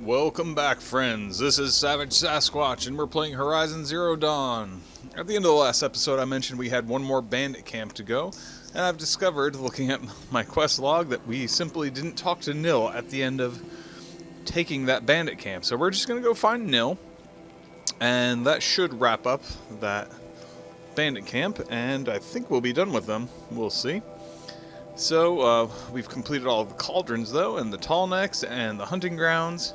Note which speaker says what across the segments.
Speaker 1: Welcome back, friends. This is Savage Sasquatch, and we're playing Horizon Zero Dawn. At the end of the last episode, I mentioned we had one more bandit camp to go, and I've discovered, looking at my quest log, that we simply didn't talk to Nil at the end of taking that bandit camp. So we're just going to go find Nil, and that should wrap up that bandit camp, and I think we'll be done with them. We'll see. So, we've completed all of the cauldrons, though, and the tall necks, and the hunting grounds.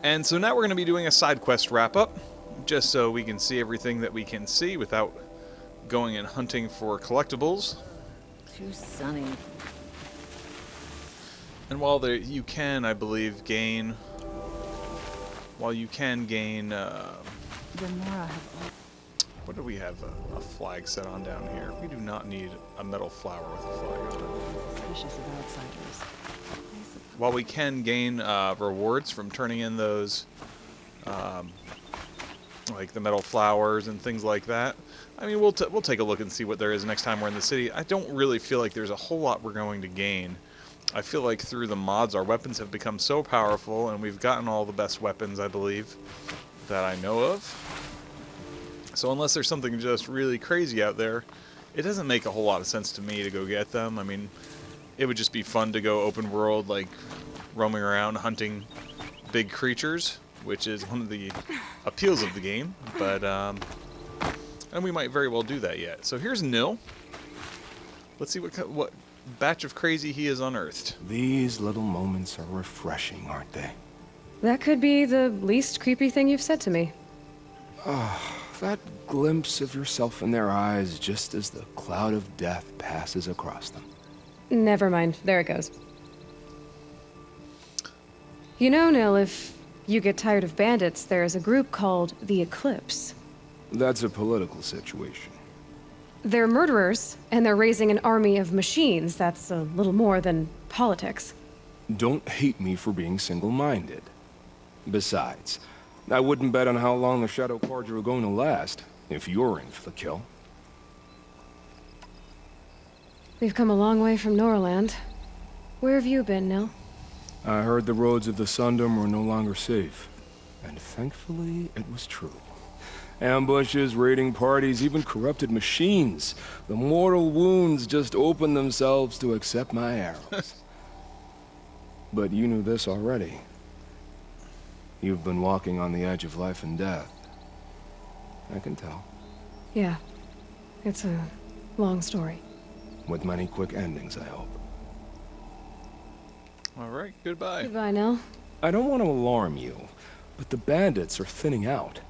Speaker 1: And so now we're going to be doing a side quest wrap-up, just so we can see everything that we can see without going and hunting for collectibles.
Speaker 2: Too sunny.
Speaker 1: And while you can, I believe, gain... While you can gain... What do we have a flag set on down here? We do not need a metal flower with a flag on it.
Speaker 2: Suspicious of outsiders.
Speaker 1: While we can gain rewards from turning in those, like the metal flowers and things like that, I mean, we'll take a look and see what there is next time we're in the city. I don't really feel like there's a whole lot we're going to gain. I feel like through the mods, our weapons have become so powerful, and we've gotten all the best weapons, I believe, that I know of. So unless there's something just really crazy out there, it doesn't make a whole lot of sense to me to go get them. I mean, it would just be fun to go open world, like roaming around hunting big creatures, which is one of the appeals of the game. But and we might very well do that yet. So here's Nil. Let's see what batch of crazy he has unearthed.
Speaker 3: These little moments are refreshing, aren't they?
Speaker 4: That could be the least creepy thing you've said to me.
Speaker 3: That glimpse of yourself in their eyes just as the cloud of death passes across them.
Speaker 4: Never mind. There it goes. You know, Nil, if you get tired of bandits, there's a group called the Eclipse.
Speaker 3: That's a political situation.
Speaker 4: They're murderers, and they're raising an army of machines. That's a little more than politics.
Speaker 3: Don't hate me for being single-minded. Besides, I wouldn't bet on how long the Shadow Cards are going to last, if you're in for the kill.
Speaker 4: We've come a long way from Norland. Where have you been, Nil?
Speaker 3: I heard the roads of the Sundom were no longer safe. And thankfully, it was true. Ambushes, raiding parties, even corrupted machines. The mortal wounds just opened themselves to accept my arrows. But you knew this already. You've been walking on the edge of life and death. I can tell.
Speaker 4: Yeah. It's a long story.
Speaker 3: With many quick endings, I hope.
Speaker 1: Alright, goodbye.
Speaker 4: Goodbye, Nil.
Speaker 3: I don't want to alarm you, but the bandits are thinning out.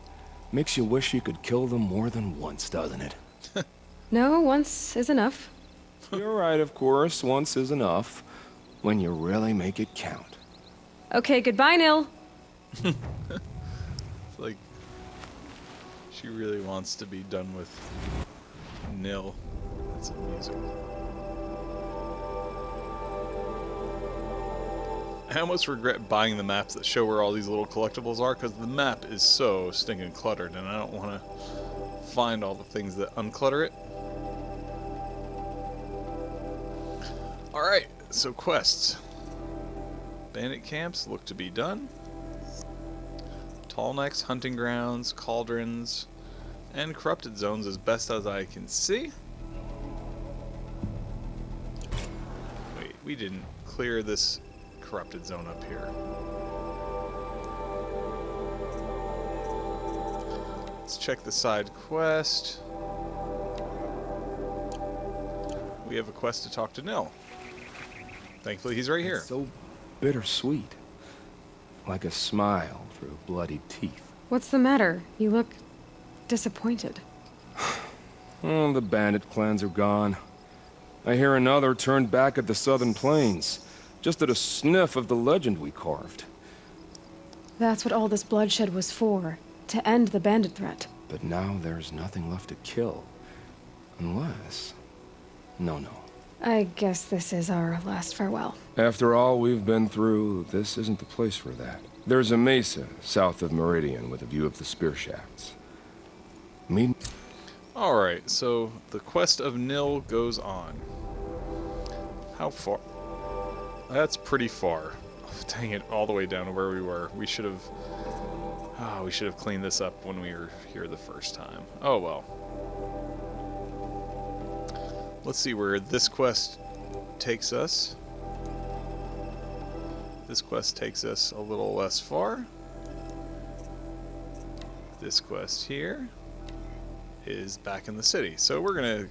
Speaker 3: Makes you wish you could kill them more than once, doesn't it?
Speaker 4: No, once is enough.
Speaker 3: You're right, of course. Once is enough. When you really make it count.
Speaker 4: Okay, goodbye, Nil.
Speaker 1: It's like she really wants to be done with Nil. That's amusing. I almost regret buying the maps that show where all these little collectibles are, because the map is so stinking cluttered, and I don't want to find all the things that unclutter it. Alright, so quests. Bandit camps look to be done. Tall necks, hunting grounds, cauldrons, and corrupted zones as best as I can see. Wait, we didn't clear this corrupted zone up here. Let's check the side quest. We have a quest to talk to Nil. Thankfully, he's right here.
Speaker 3: It's so bittersweet. Like a smile through bloodied teeth.
Speaker 4: What's the matter? You look disappointed.
Speaker 3: Oh, the bandit clans are gone. I hear another turned back at the southern plains, just at a sniff of the legend we carved.
Speaker 4: That's what all this bloodshed was for, to end the bandit threat.
Speaker 3: But now there's nothing left to kill. Unless... No.
Speaker 4: I guess this is our last farewell.
Speaker 3: After all we've been through, this isn't the place for that. There's a mesa south of Meridian with a view of the spear shafts.
Speaker 1: Alright, so the quest of Nil goes on. How far? That's pretty far. Dang it, all the way down to where we were. We should have... we should have cleaned this up when we were here the first time. Oh well. Let's see where this quest takes us. This quest takes us a little less far. This quest here is back in the city. So we're gonna...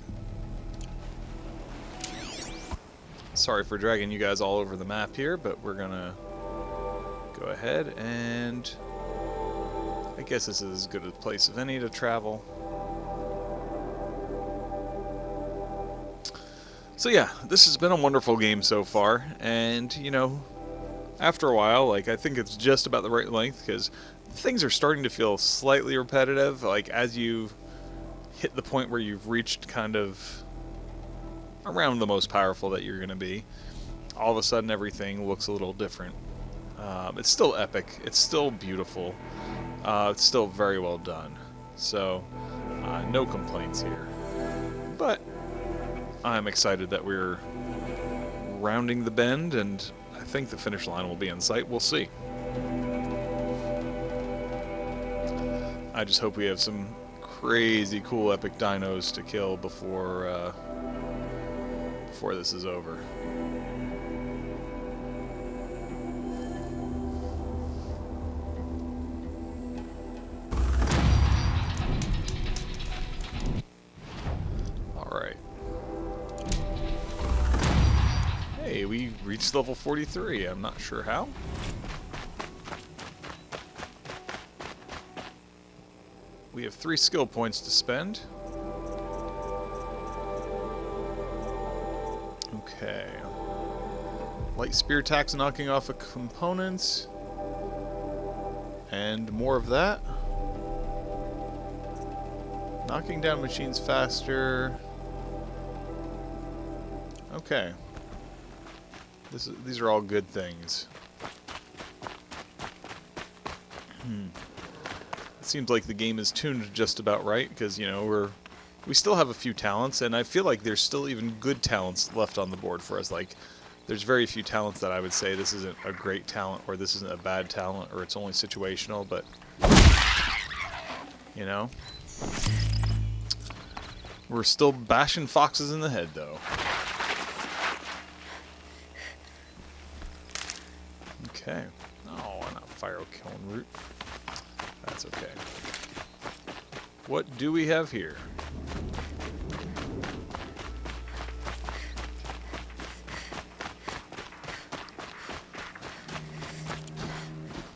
Speaker 1: Sorry for dragging you guys all over the map here, but we're gonna go ahead and... I guess this is as good a place as any to travel. So yeah, this has been a wonderful game so far, and you know, after a while, like, I think it's just about the right length, because things are starting to feel slightly repetitive, like as you hit the point where you've reached kind of around the most powerful that you're going to be, all of a sudden everything looks a little different. It's still epic, it's still beautiful, it's still very well done, so no complaints here. But I'm excited that we're rounding the bend, and I think the finish line will be in sight. We'll see. I just hope we have some crazy cool epic dinos to kill before this is over. Alright. Hey, we reached level 43. I'm not sure how. We have 3 skill points to spend. Okay. Light spear attacks knocking off a component. And more of that. Knocking down machines faster. Okay. These are all good things. It seems like the game is tuned just about right, because, you know, we still have a few talents, and I feel like there's still even good talents left on the board for us. Like, there's very few talents that I would say this isn't a great talent, or this isn't a bad talent, or it's only situational, but, you know. We're still bashing foxes in the head, though. Okay. No, not fire killing root. That's okay. What do we have here?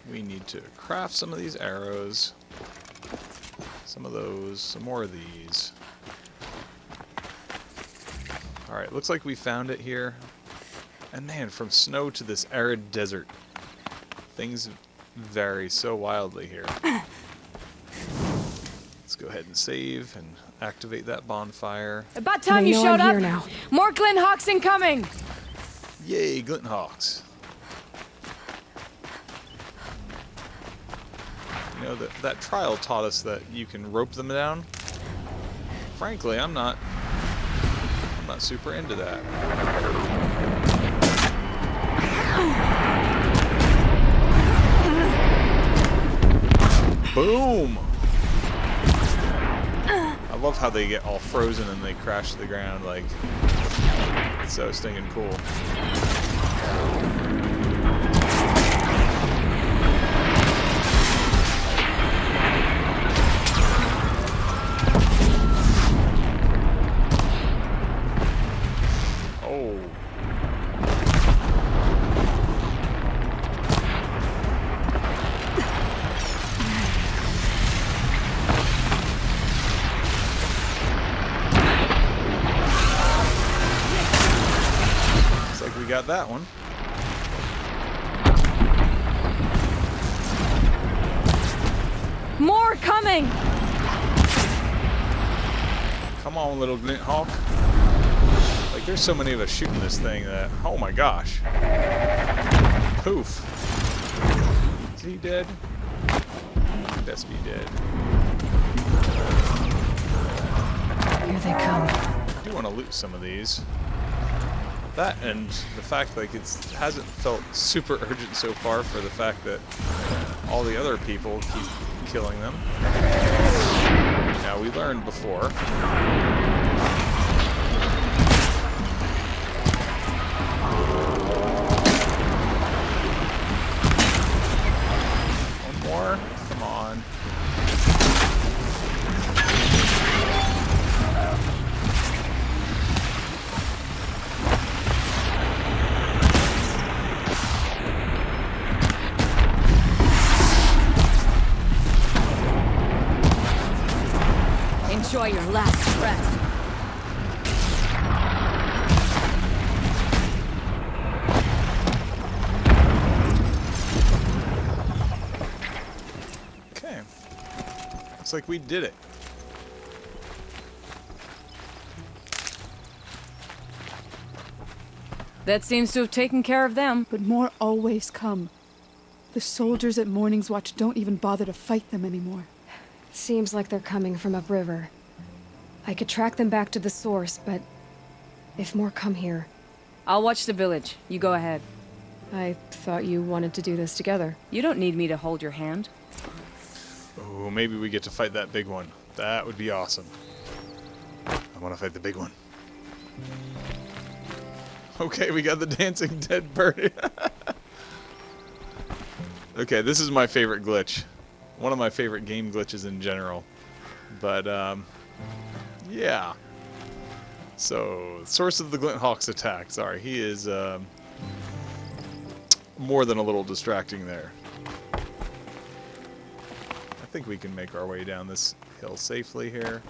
Speaker 1: We need to craft some of these arrows. Some of those. Some more of these. Alright, looks like we found it here. And man, from snow to this arid desert, things vary so wildly here. Let's go ahead and save and activate that bonfire.
Speaker 5: About time you showed up.
Speaker 4: Here now.
Speaker 5: More Glinthawks incoming.
Speaker 1: Yay, Glinthawks. You know, that trial taught us that you can rope them down. Frankly, I'm not super into that. Boom! I love how they get all frozen and they crash to the ground, like, it's so stinking cool. Oh. Got that one.
Speaker 5: More coming.
Speaker 1: Come on, little glint hawk. Like, there's so many of us shooting this thing that, oh my gosh. Poof. Is he dead? He best be dead.
Speaker 5: Here they come.
Speaker 1: I do want to loot some of these. That and the fact like it hasn't felt super urgent so far for the fact that all the other people keep killing them. Now we learned before. One more. Come on.
Speaker 2: Enjoy your last breath.
Speaker 1: Okay. Looks like we did it.
Speaker 5: That seems to have taken care of them.
Speaker 6: But more always come. The soldiers at Morning's Watch don't even bother to fight them anymore.
Speaker 4: Seems like they're coming from upriver. I could track them back to the source, but if more come here,
Speaker 5: I'll watch the village. You go ahead.
Speaker 4: I thought you wanted to do this together.
Speaker 5: You don't need me to hold your hand.
Speaker 1: Oh, maybe we get to fight that big one. That would be awesome. I want to fight the big one. Okay, we got the dancing dead bird. Okay, this is my favorite glitch. One of my favorite game glitches in general. But, yeah. So, source of the Glint Hawk's attack. Sorry, he is more than a little distracting there. I think we can make our way down this hill safely here.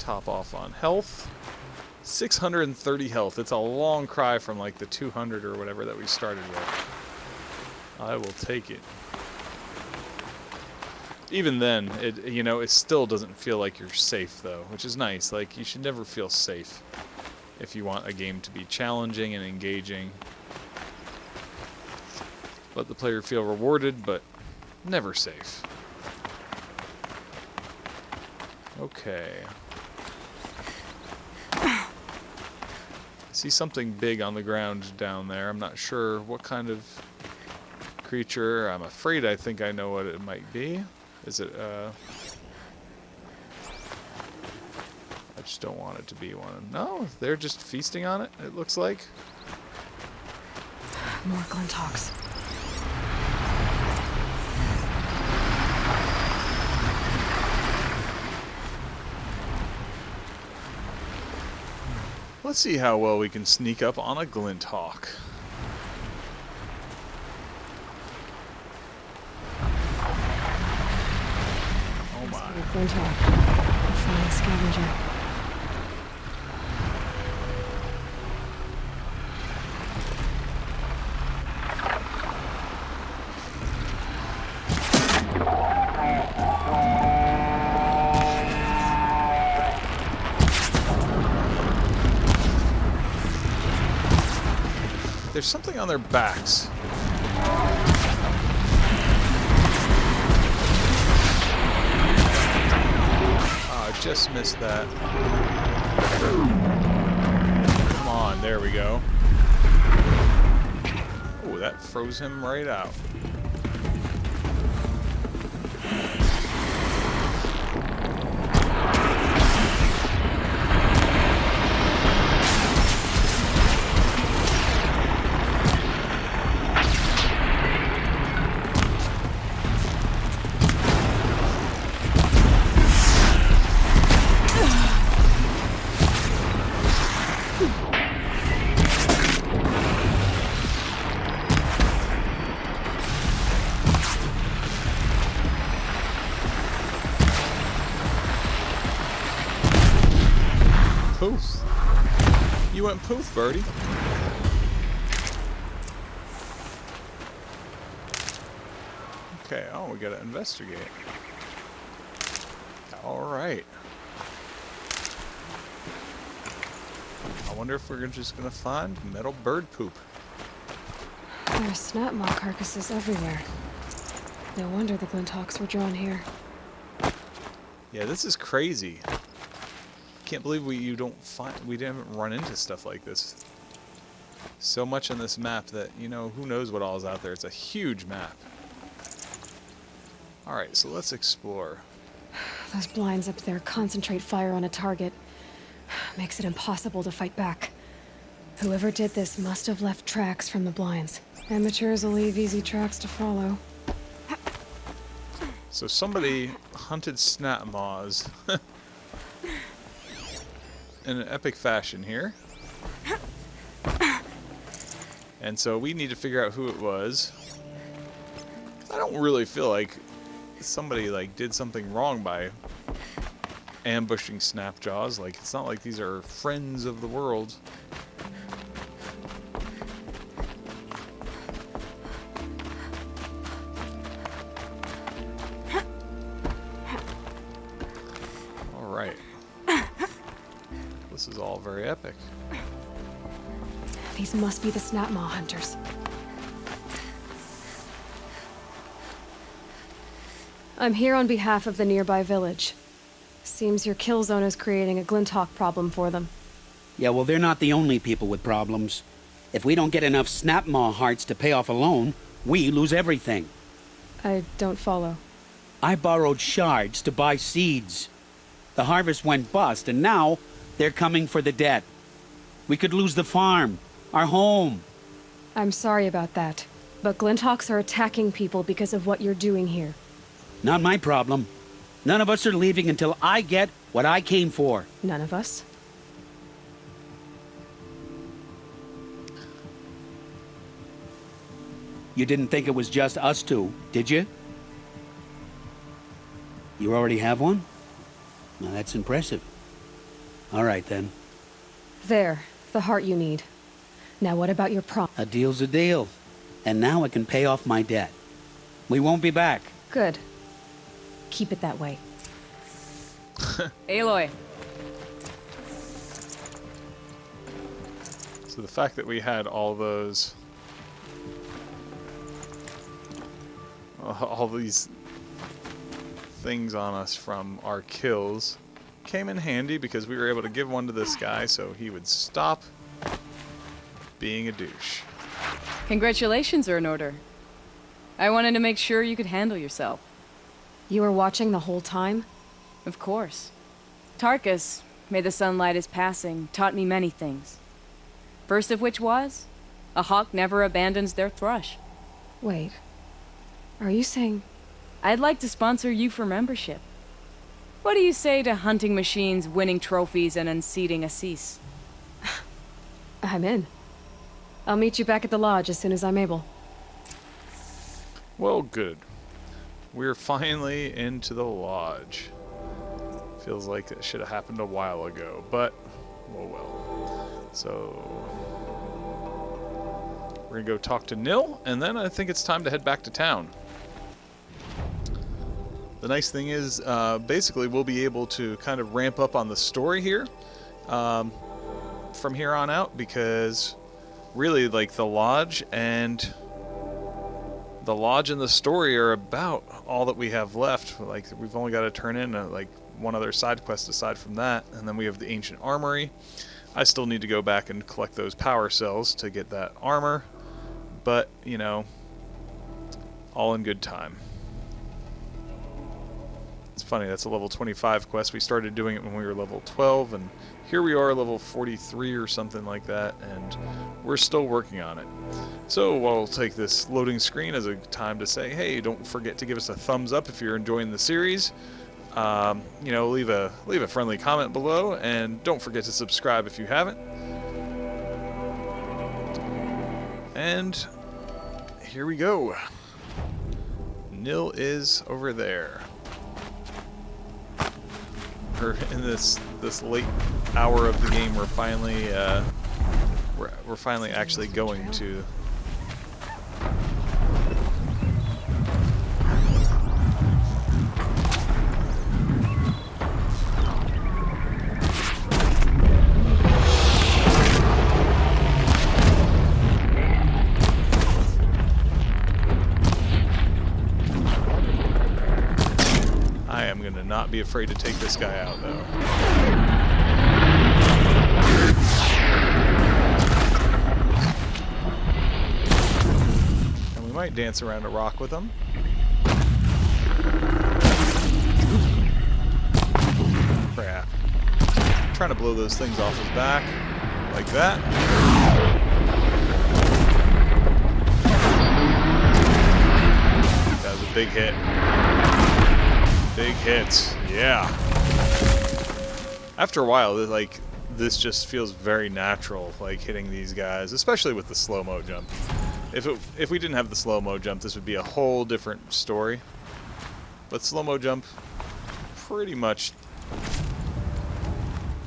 Speaker 1: Top off on health. 630 health. It's a long cry from like the 200 or whatever that we started with. I will take it. Even then, it still doesn't feel like you're safe though, which is nice. Like, you should never feel safe if you want a game to be challenging and engaging. Let the player feel rewarded, but never safe. Okay. See something big on the ground down there. I'm not sure what kind of creature. I'm afraid I think I know what it might be. Is it, I just don't want it to be one. No, they're just feasting on it, it looks like.
Speaker 4: More Glinthawks.
Speaker 1: Let's see how well we can sneak up on a Glinthawk. Oh my.
Speaker 4: Glinthawk. A flying scavenger.
Speaker 1: There's something on their backs. Oh, I just missed that. Come on, there we go. Oh, that froze him right out. Poof. You went poof, birdie. Okay, oh, we gotta investigate. Alright. I wonder if we're just gonna find metal bird poop.
Speaker 4: There are snap maw carcasses everywhere. No wonder the Glinthawks were drawn here.
Speaker 1: Yeah, this is crazy. Can't believe we didn't run into stuff like this. So much in this map that, you know, who knows what all is out there. It's a huge map. Alright, so let's explore.
Speaker 4: Those blinds up there concentrate fire on a target. Makes it impossible to fight back. Whoever did this must have left tracks from the blinds. Amateurs will leave easy tracks to follow.
Speaker 1: So somebody hunted snap maws in an epic fashion here. And so we need to figure out who it was. I don't really feel like somebody like did something wrong by ambushing Snapjaws. Like, it's not like these are friends of the world. All right. This is all very epic.
Speaker 4: These must be the Snapmaw hunters. I'm here on behalf of the nearby village. Seems your Killzone is creating a Glinthawk problem for them.
Speaker 7: Yeah, well, they're not the only people with problems. If we don't get enough Snapmaw hearts to pay off a loan, we lose everything.
Speaker 4: I don't follow.
Speaker 7: I borrowed shards to buy seeds. The harvest went bust, and now they're coming for the debt. We could lose the farm, our home.
Speaker 4: I'm sorry about that, but Glinthawks are attacking people because of what you're doing here.
Speaker 7: Not my problem. None of us are leaving until I get what I came for.
Speaker 4: None of us?
Speaker 7: You didn't think it was just us two, did you? You already have one? Well, that's impressive. All right, then.
Speaker 4: There, the heart you need. Now what about your prom?
Speaker 7: A deal's a deal. And now I can pay off my debt. We won't be back.
Speaker 4: Good. Keep it that way.
Speaker 5: Aloy.
Speaker 1: So the fact that we had all those... all these things on us from our kills came in handy because we were able to give one to this guy so he would stop being a douche.
Speaker 5: Congratulations are in order. I wanted to make sure you could handle yourself.
Speaker 4: You were watching the whole time?
Speaker 5: Of course. Tarkus, may the sunlight is passing, taught me many things. First of which was, a hawk never abandons their thrush.
Speaker 4: Wait. Are you saying...
Speaker 5: I'd like to sponsor you for membership. What do you say to hunting machines, winning trophies, and unseating Assis?
Speaker 4: I'm in. I'll meet you back at the lodge as soon as I'm able.
Speaker 1: Well, good. We're finally into the lodge. Feels like it should have happened a while ago, but oh well. So we're gonna go talk to Nil, and then I think it's time to head back to town. The nice thing is, basically, we'll be able to kind of ramp up on the story here from here on out, because really, like, the lodge and the story are about all that we have left. Like, we've only got to turn in like one other side quest aside from that, and then we have the ancient armory. I still need to go back and collect those power cells to get that armor, but you know, all in good time. It's funny, that's a level 25 quest. We started doing it when we were level 12, and here we are level 43 or something like that, and we're still working on it. So I'll take this loading screen as a time to say, hey, don't forget to give us a thumbs up if you're enjoying the series. You know, leave a friendly comment below, and don't forget to subscribe if you haven't. And here we go. Nil is over there. In this late hour of the game, we're finally actually going to. I am gonna not be afraid to take this guy out, though. might dance around a rock with him. Crap. Trying to blow those things off his back. Like that. That was a big hit. Big hits. Yeah. After a while, like, this just feels very natural, like hitting these guys, especially with the slow-mo jump. If we didn't have the slow-mo jump, this would be a whole different story. But slow-mo jump, pretty much,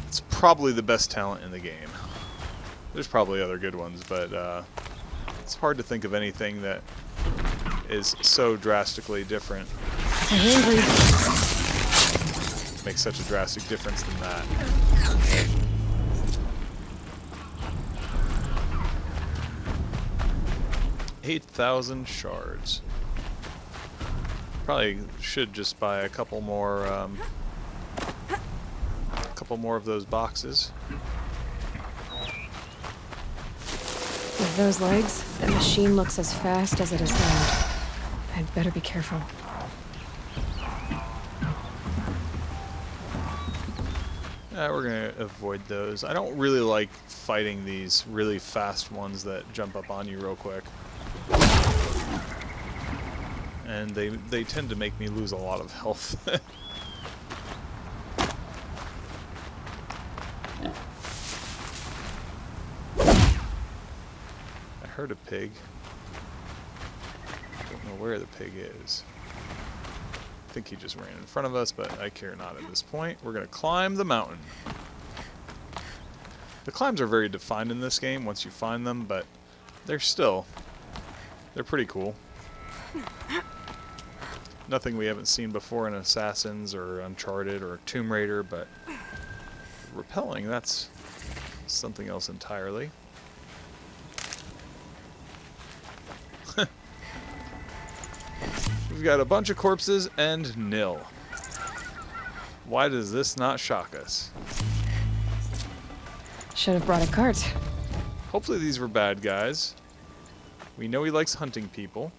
Speaker 1: it's probably the best talent in the game. There's probably other good ones, but it's hard to think of anything that is so drastically different.
Speaker 4: I'm angry.
Speaker 1: Makes such a drastic difference than that. 8,000 shards. Probably should just buy a couple more of those boxes.
Speaker 4: With those legs, the machine looks as fast as it is loud. I'd better be careful.
Speaker 1: We're gonna avoid those. I don't really like fighting these really fast ones that jump up on you real quick. And they tend to make me lose a lot of health. I heard a pig. Don't know where the pig is. I think he just ran in front of us, but I care not at this point. We're going to climb the mountain. The climbs are very defined in this game once you find them, but they're pretty cool. Nothing we haven't seen before in Assassins or Uncharted or Tomb Raider, but rappelling, that's something else entirely. We've got a bunch of corpses and nil. Why does this not shock us?
Speaker 4: Should have brought a cart.
Speaker 1: Hopefully these were bad guys. We know he likes hunting people.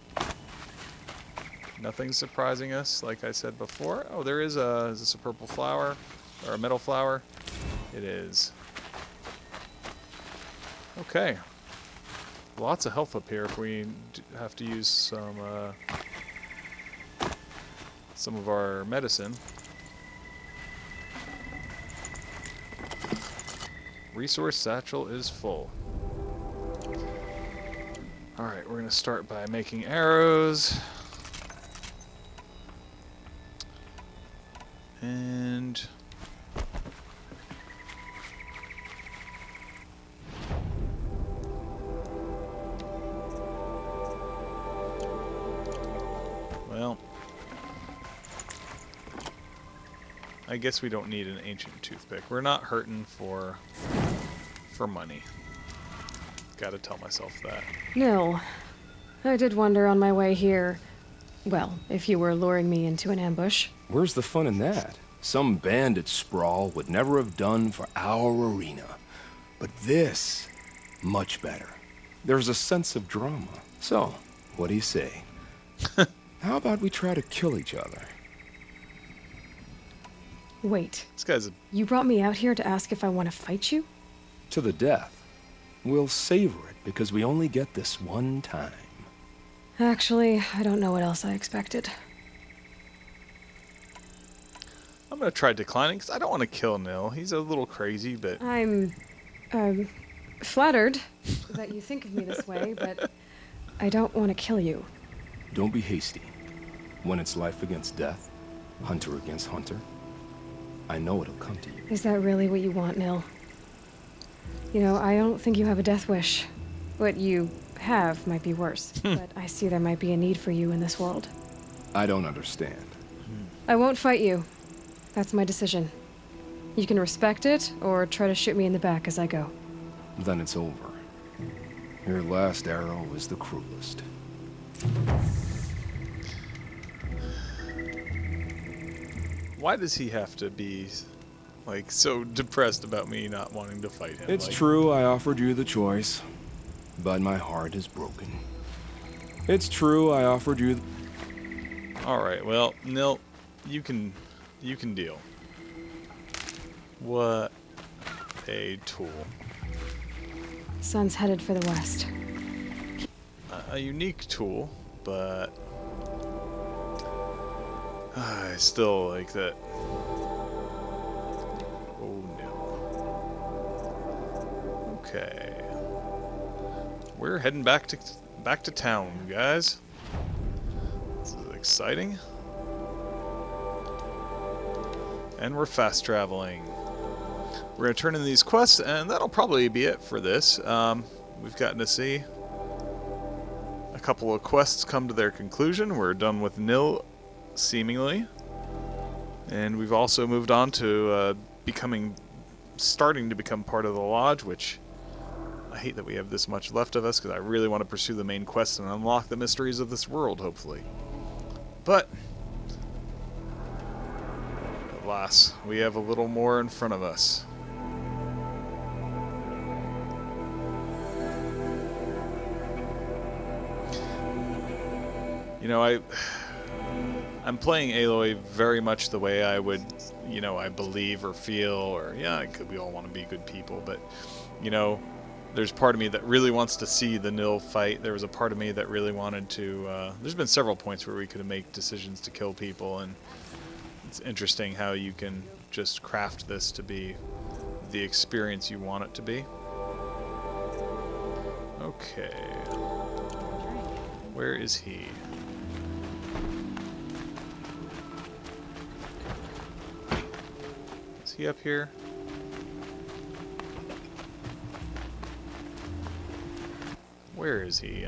Speaker 1: Nothing's surprising us, like I said before. Oh, there is this a purple flower? Or a metal flower? It is. Okay. Lots of health up here if we have to use some of our medicine. Resource satchel is full. Alright, we're going to start by making arrows. And well, I guess we don't need an ancient toothpick. We're not hurting for money. Gotta tell myself that.
Speaker 4: No. I did wonder on my way here. Well, if you were luring me into an ambush.
Speaker 3: Where's the fun in that? Some bandit sprawl would never have done for our arena. But this, much better. There's a sense of drama. So, what do you say? How about we try to kill each other?
Speaker 4: Wait.
Speaker 1: This guy's a...
Speaker 4: You brought me out here to ask if I want to fight you?
Speaker 3: To the death. We'll savor it because we only get this one time.
Speaker 4: Actually, I don't know what else I expected.
Speaker 1: I'm gonna try declining because I don't want to kill Nil. He's a little crazy, but
Speaker 4: I'm, flattered that you think of me this way, but I don't want to kill you.
Speaker 3: Don't be hasty. When it's life against death, hunter against hunter, I know it'll come to you.
Speaker 4: Is that really what you want, Nil? You know, I don't think you have a death wish. What you have might be worse, but I see there might be a need for you in this world.
Speaker 3: I don't understand.
Speaker 4: I won't fight you. That's my decision. You can respect it, or try to shoot me in the back as I go.
Speaker 3: Then it's over. Your last arrow is the cruelest.
Speaker 1: why does he have to be like so depressed about me not wanting to fight him?
Speaker 3: It's
Speaker 1: like,
Speaker 3: true I offered you the choice, but my heart is broken. It's true, I offered you...
Speaker 1: Alright, well, Nil, you can deal. What a tool.
Speaker 4: Sun's headed for the west.
Speaker 1: A unique tool, but I still like that. Oh no. Okay. We're heading back to town, guys. This is exciting. And we're fast traveling. We're going to turn in these quests, and that'll probably be it for this. We've gotten to see a couple of quests come to their conclusion. We're done with Nil, seemingly. And we've also moved on to starting to become part of the Lodge, which I hate that we have this much left of us, because I really want to pursue the main quest and unlock the mysteries of this world, hopefully. But alas, we have a little more in front of us. You know, I'm playing Aloy very much the way I would, you know, I believe or feel, or yeah, we all want to be good people, but, you know, there's part of me that really wants to see the Nil fight. There was a part of me that really wanted to, there's been several points where we could make decisions to kill people, and it's interesting how you can just craft this to be the experience you want it to be. Okay. Where is he? Is he up here? Where is he?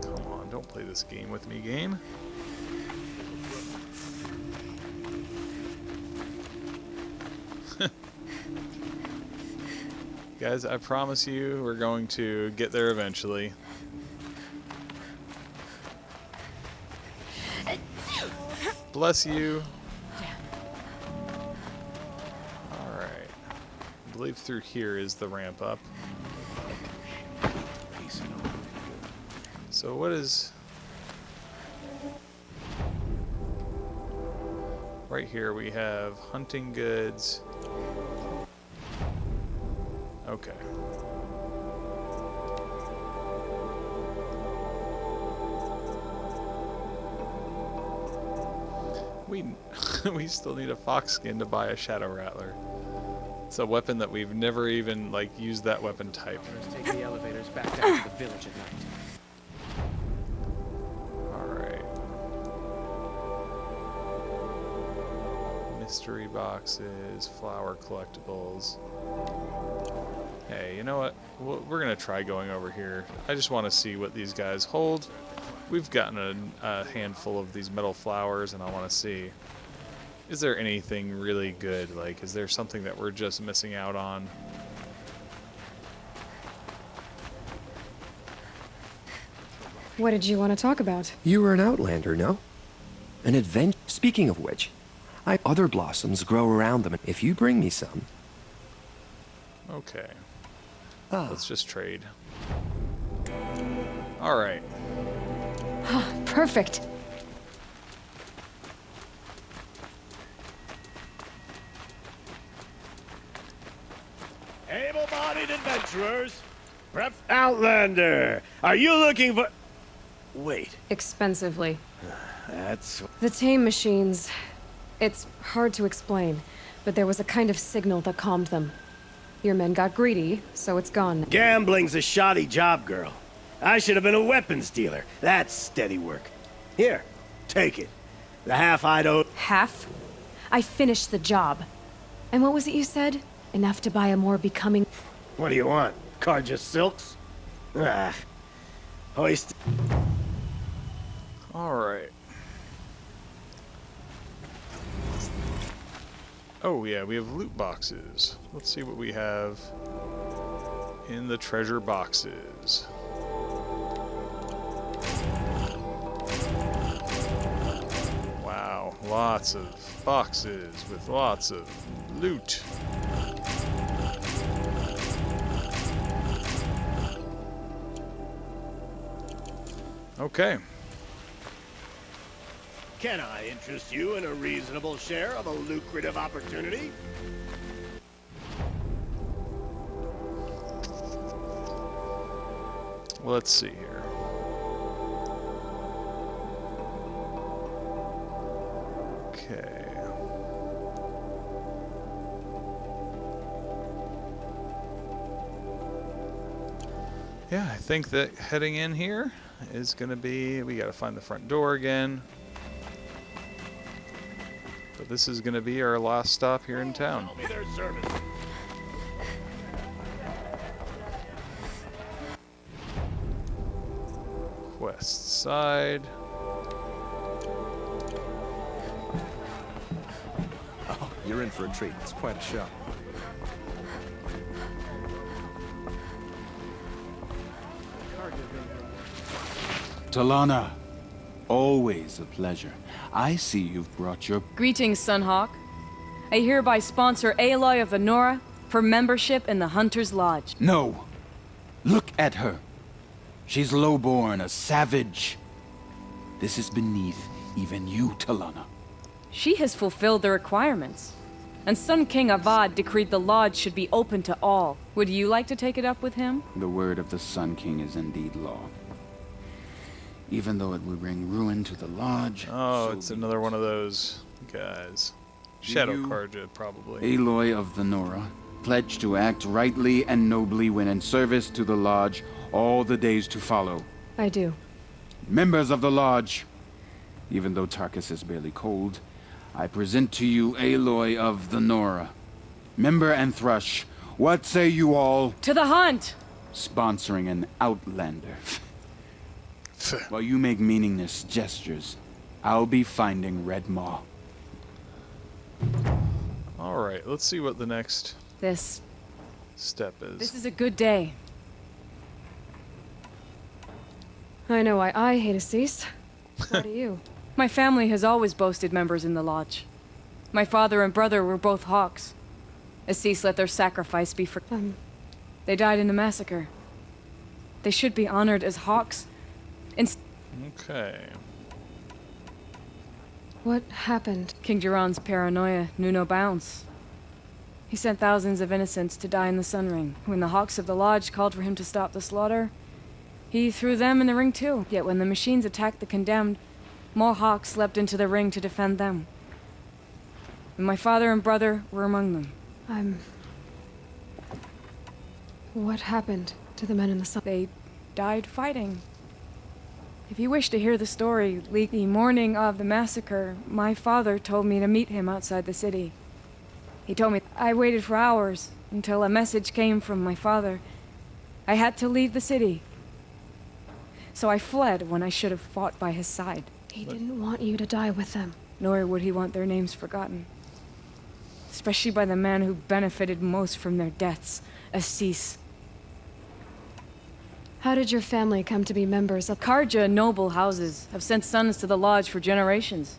Speaker 1: Come on, don't play this game with me, game. Guys, I promise you we're going to get there eventually. Bless you. Alright. I believe through here is the ramp up. So what is... Right here we have hunting goods. Okay. We still need a fox skin to buy a shadow rattler. It's a weapon that we've never even used that weapon type.
Speaker 8: Let's take the elevators back down to the village at night.
Speaker 1: Alright. Mystery boxes, flower collectibles. Hey, you know what? We're gonna try going over here. I just want to see what these guys hold. We've gotten a handful of these metal flowers, and I want to see, is there anything really good? Is there something that we're just missing out on?
Speaker 4: What did you want to talk about?
Speaker 9: You were an outlander, no? An adventure. Speaking of which, other blossoms grow around them. If you bring me some...
Speaker 1: Okay. Let's just trade. Alright.
Speaker 4: Perfect.
Speaker 10: Able-bodied adventurers, Outlander, are you looking for... Wait,
Speaker 4: Expensively.
Speaker 10: that's...
Speaker 4: The tame machines. It's hard to explain, but there was a kind of signal that calmed them. Your men got greedy, so it's gone.
Speaker 10: Gambling's a shoddy job, girl. I should have been a weapons dealer. That's steady work. Here, take it. The half I'd owe...
Speaker 4: Half? I finished the job. And what was it you said? Enough to buy a more becoming...
Speaker 10: What do you want? Car just silks? Ah. Hoist...
Speaker 1: Alright. Oh yeah, we have loot boxes. Let's see what we have in the treasure boxes. Wow, lots of boxes with lots of loot. Okay.
Speaker 10: Can I interest you in a reasonable share of a lucrative opportunity?
Speaker 1: Let's see here. Okay. Yeah, I think that heading in here is going to be... We got to find the front door again. But this is going to be our last stop here in town.
Speaker 10: Tell me their service.
Speaker 1: West side.
Speaker 11: Oh, you're in for a treat. It's quite a show.
Speaker 7: Talana, always a pleasure. I see you've brought your...
Speaker 5: Greetings, Sunhawk. I hereby sponsor Aloy of the Nora for membership in the Hunter's Lodge.
Speaker 7: No! Look at her. She's lowborn, a savage. This is beneath even you, Talana.
Speaker 5: She has fulfilled the requirements. And Sun King Avad decreed the lodge should be open to all. Would you like to take it up with him?
Speaker 7: The word of the Sun King is indeed law. Even though it would bring ruin to the lodge...
Speaker 1: Oh,
Speaker 7: so
Speaker 1: it's
Speaker 7: be
Speaker 1: another
Speaker 7: it.
Speaker 1: one of those guys.
Speaker 7: Do
Speaker 1: Shadow
Speaker 7: you-
Speaker 1: Karja, probably.
Speaker 7: Aloy of the Nora, pledged to act rightly and nobly when in service to the lodge all the days to follow.
Speaker 4: I do.
Speaker 7: Members of the lodge, even though Tarkus is barely cold, I present to you Aloy of the Nora. Member and Thrush, what say you all?
Speaker 5: To the hunt!
Speaker 7: Sponsoring an outlander. While you make meaningless gestures, I'll be finding Red Maw.
Speaker 1: Alright, let's see what the next
Speaker 5: This
Speaker 1: step is.
Speaker 5: is a good day.
Speaker 4: I know why I hate Assis. Why do you?
Speaker 5: My family has always boasted members in the lodge. My father and brother were both hawks. Assis let their sacrifice be for... They died in the massacre. They should be honored as hawks.
Speaker 1: Okay.
Speaker 4: What happened?
Speaker 5: King Jiran's paranoia knew no bounds. He sent thousands of innocents to die in the Sun Ring. When the hawks of the lodge called for him to stop the slaughter, he threw them in the ring too. Yet when the machines attacked the condemned, more hawks leapt into the ring to defend them. And my father and brother were among them.
Speaker 4: What happened to the men in the sun?
Speaker 5: They died fighting. If you wish to hear the story, the morning of the massacre, my father told me to meet him outside the city. He told me I waited for hours until a message came from my father. I had to leave the city. So I fled when I should have fought by his side.
Speaker 4: He didn't want you to die with them.
Speaker 5: Nor would he want their names forgotten. Especially by the man who benefited most from their deaths, Assis.
Speaker 4: How did your family come to be members of...
Speaker 5: Karja noble houses have sent sons to the lodge for generations.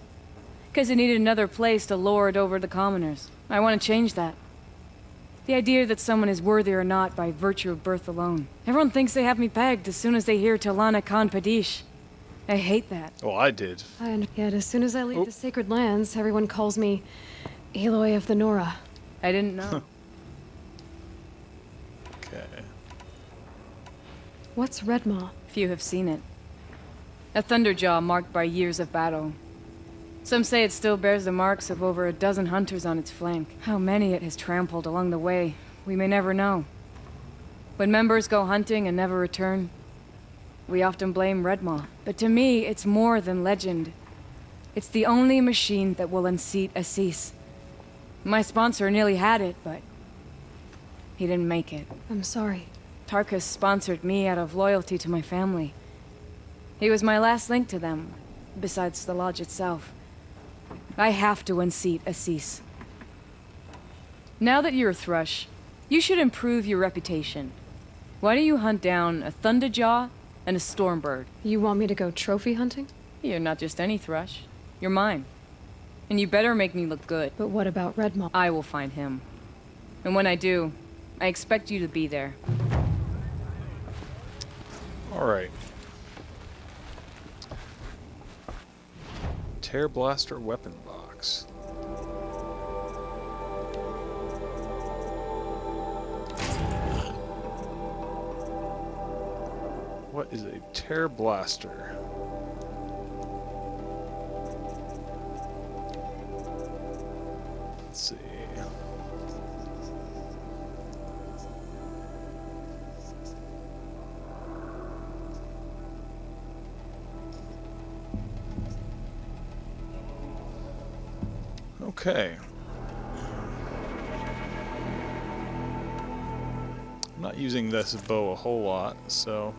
Speaker 5: Because they needed another place to lord over the commoners. I want to change that. The idea that someone is worthy or not by virtue of birth alone. Everyone thinks they have me pegged as soon as they hear Talana Khan Padish. I hate that.
Speaker 1: Oh, I did.
Speaker 4: Yet as soon as I leave the sacred lands, everyone calls me Aloy of the Nora.
Speaker 5: I didn't know.
Speaker 1: Okay.
Speaker 4: What's Redmaw?
Speaker 5: Few have seen it. A thunderjaw marked by years of battle. Some say it still bears the marks of over a dozen hunters on its flank. How many it has trampled along the way, we may never know. When members go hunting and never return, we often blame Redmaw. But to me, it's more than legend. It's the only machine that will unseat Assis. My sponsor nearly had it, but he didn't make it.
Speaker 4: I'm sorry.
Speaker 5: Tarkus sponsored me out of loyalty to my family. He was my last link to them, besides the lodge itself. I have to unseat Assis. Now that you're a Thrush, you should improve your reputation. Why don't you hunt down a Thunderjaw and a Stormbird?
Speaker 4: You want me to go trophy hunting?
Speaker 5: You're not just any Thrush. You're mine. And you better make me look good.
Speaker 4: But what about Redmaw?
Speaker 5: I will find him. And when I do, I expect you to be there.
Speaker 1: Alright. Tear Blaster weapon box. What is a Tear Blaster? Let's see. Okay. I'm not using this bow a whole lot, so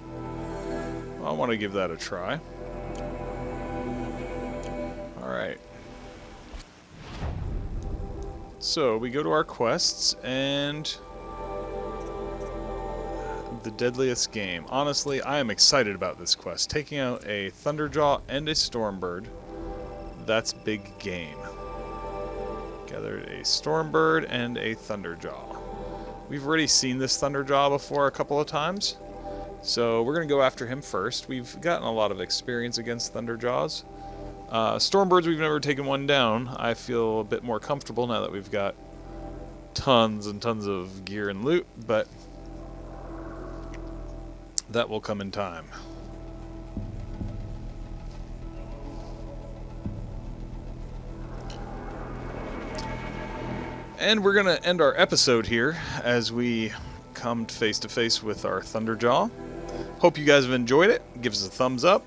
Speaker 1: I want to give that a try. Alright. So, we go to our quests, and the deadliest game. Honestly, I am excited about this quest. Taking out a Thunderjaw and a Stormbird. That's big game. Gathered a Stormbird and a Thunderjaw. We've already seen this Thunderjaw before a couple of times, so we're going to go after him first. We've gotten a lot of experience against Thunderjaws. Stormbirds, we've never taken one down. I feel a bit more comfortable now that we've got tons and tons of gear and loot, but that will come in time. And we're going to end our episode here as we come face to face with our Thunderjaw. Hope you guys have enjoyed it. Give us a thumbs up.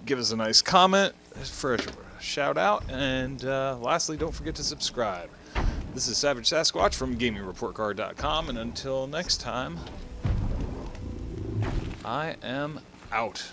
Speaker 1: Give us a nice comment for a shout out. And lastly, don't forget to subscribe. This is Savage Sasquatch from GamingReportCard.com. And until next time, I am out.